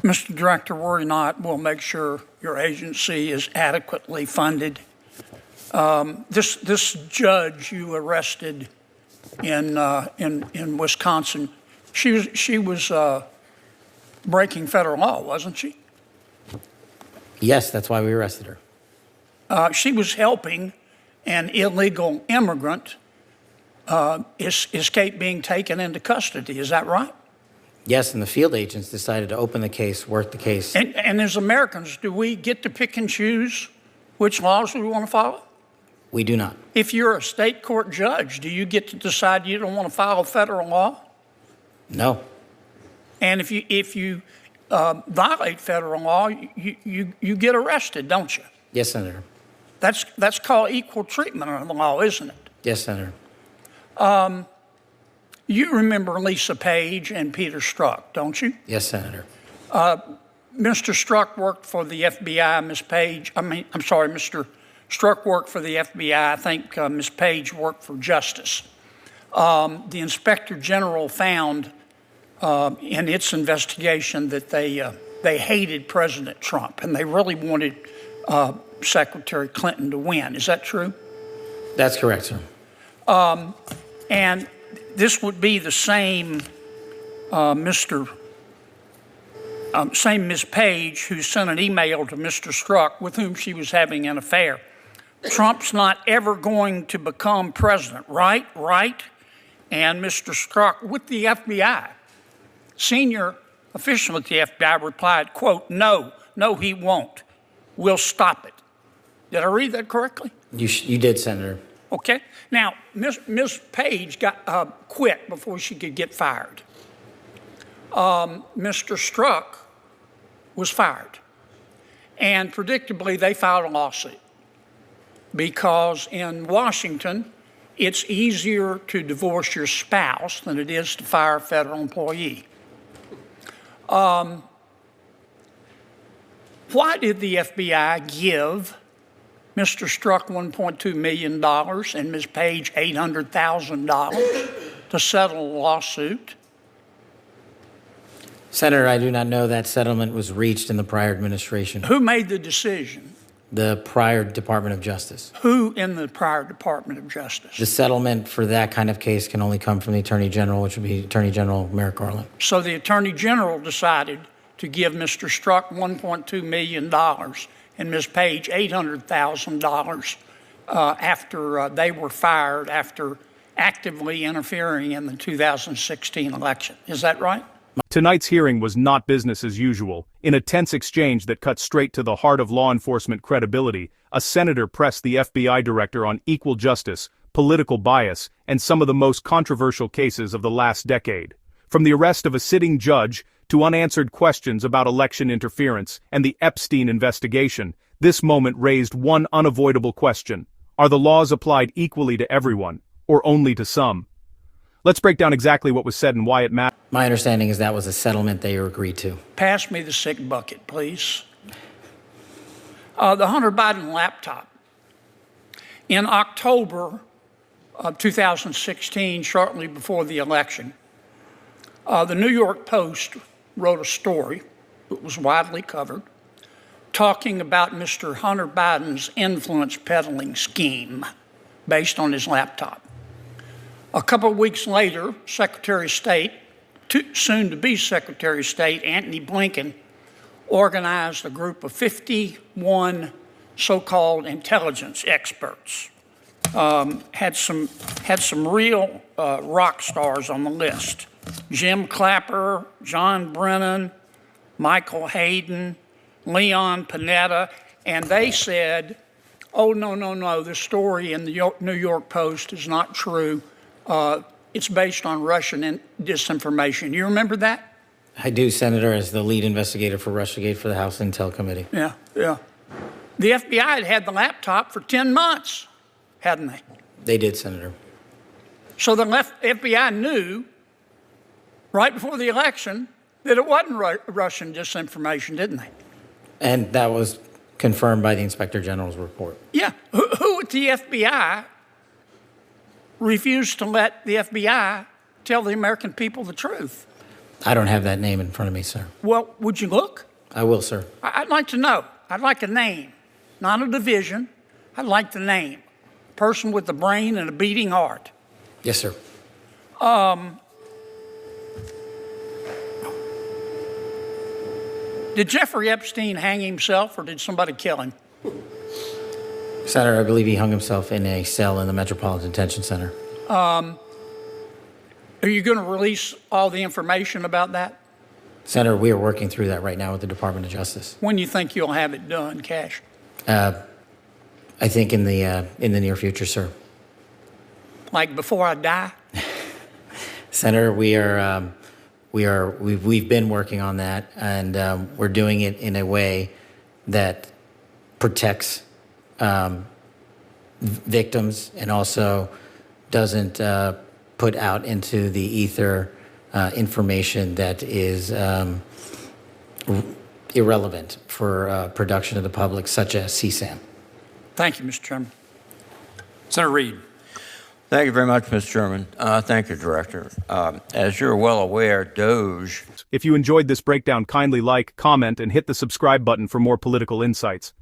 Mr. Director, worry not. We'll make sure your agency is adequately funded. This judge you arrested in Wisconsin, she was breaking federal law, wasn't she? Yes, that's why we arrested her. She was helping an illegal immigrant escape being taken into custody. Is that right? Yes, and the field agents decided to open the case, work the case. And as Americans, do we get to pick and choose which laws we want to follow? We do not. If you're a state court judge, do you get to decide you don't want to follow federal law? No. And if you violate federal law, you get arrested, don't you? Yes, Senator. That's called equal treatment under the law, isn't it? Yes, Senator. You remember Lisa Page and Peter Strzok, don't you? Yes, Senator. Mr. Strzok worked for the FBI. Mr. Strzok worked for the FBI. I think Ms. Page worked for Justice. The Inspector General found in its investigation that they hated President Trump and they really wanted Secretary Clinton to win. Is that true? That's correct, sir. And this would be the same same Ms. Page who sent an email to Mr. Strzok with whom she was having an affair. Trump's not ever going to become president, right? Right? And Mr. Strzok with the FBI, senior official at the FBI replied, quote, no, he won't. We'll stop it. Did I read that correctly? You did, Senator. Okay. Now, Ms. Page got quit before she could get fired. Mr. Strzok was fired. And predictably, they filed a lawsuit because in Washington, it's easier to divorce your spouse than it is to fire a federal employee. Why did the FBI give Mr. Strzok $1.2 million and Ms. Page $800,000 to settle a lawsuit? Senator, I do not know that settlement was reached in the prior administration. Who made the decision? The prior Department of Justice. Who in the prior Department of Justice? The settlement for that kind of case can only come from the Attorney General, which would be Attorney General Merrick Garland. So the Attorney General decided to give Mr. Strzok $1.2 million and Ms. Page $800,000 after they were fired after actively interfering in the 2016 election. Is that right? Tonight's hearing was not business as usual. In a tense exchange that cut straight to the heart of law enforcement credibility, a senator pressed the FBI director on equal justice, political bias, and some of the most controversial cases of the last decade. From the arrest of a sitting judge to unanswered questions about election interference and the Epstein investigation, this moment raised one unavoidable question. Are the laws applied equally to everyone, or only to some? Let's break down exactly what was said and why it matters. My understanding is that was a settlement they agreed to. Pass me the sick bucket, please. The Hunter Biden laptop. In October of 2016, shortly before the election, the New York Post wrote a story that was widely covered talking about Mr. Hunter Biden's influence peddling scheme based on his laptop. A couple of weeks later, Secretary of State, soon-to-be Secretary of State, Antony Blinken, organized a group of 51 so-called intelligence experts. Had some real rock stars on the list. Jim Clapper, John Brennan, Michael Hayden, Leon Panetta, and they said, oh, no, the story in the New York Post is not true. It's based on Russian disinformation. You remember that? I do, Senator, as the lead investigator for Russiagate for the House Intel Committee. Yeah. The FBI had the laptop for 10 months, hadn't they? They did, Senator. So the FBI knew right before the election that it wasn't Russian disinformation, didn't they? And that was confirmed by the Inspector General's report. Yeah. Who at the FBI refused to let the FBI tell the American people the truth? I don't have that name in front of me, sir. Well, would you look? I will, sir. I'd like to know. I'd like a name, not a division. I'd like the name. Person with a brain and a beating heart. Yes, sir. Did Jeffrey Epstein hang himself or did somebody kill him? Senator, I believe he hung himself in a cell in the Metropolitan Detention Center. Are you going to release all the information about that? Senator, we are working through that right now with the Department of Justice. When do you think you'll have it done, Cash? I think in the near future, sir. Like before I die? Senator, we've been working on that, and we're doing it in a way that protects victims and also doesn't put out into the ether information that is irrelevant for production of the public, such as CSAM. Thank you, Mr. Chairman. Senator Reid. Thank you very much, Mr. Chairman. Thank you, Director. As you're well aware, Doge. If you enjoyed this breakdown, kindly like, comment, and hit the subscribe button for more political insights.